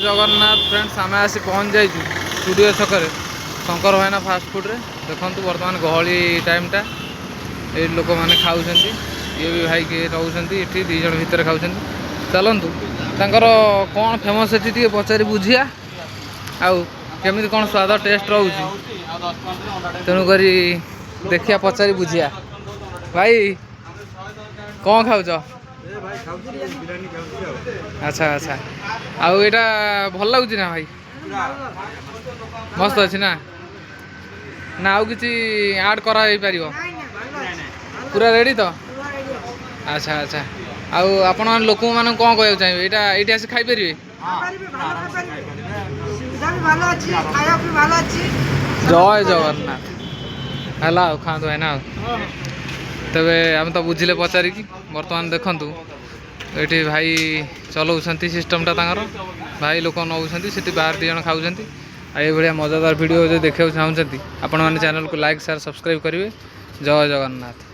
Jagannath friends आम आसी पहुँच जाइए स्टूडियो छकरे शंकर भाईना फास्ट फुड रे देखु बर्तमान गहली टाइमटा ये लोक मैंने खाऊँ ये भी भाई किए रोचे ये दी जन भितर खाऊँ चलतु तर कौन फेमस है पचारि बुझिया आउ केमी कौन स्वाद टेस्ट रोचे तेणुक देखिया पचारि बुझिया भाई कौन खाऊच अच्छा अच्छा आउ एटा भल लगुच ना भाई मस्त अच्छी ना ना आउ किसी ऐड करा पार पूरा रेडी तो अच्छा अच्छा आउ आपण लोक मान कौन कह चाहिए यहाँ ये आस खाईपर जय जगन्नाथ है खाँ है ना तेरे आम तो बुझे पचारिकी बर्तमान देखु ये भाई चलाउं सिस्टमटा भाई लोक नौ बाहर दी जन खाऊँ ये मजादार वीडियो जो देखा चाहते आपण मैंने चैनल को लाइक शेयर सब्सक्राइब करेंगे जय जगन्नाथ।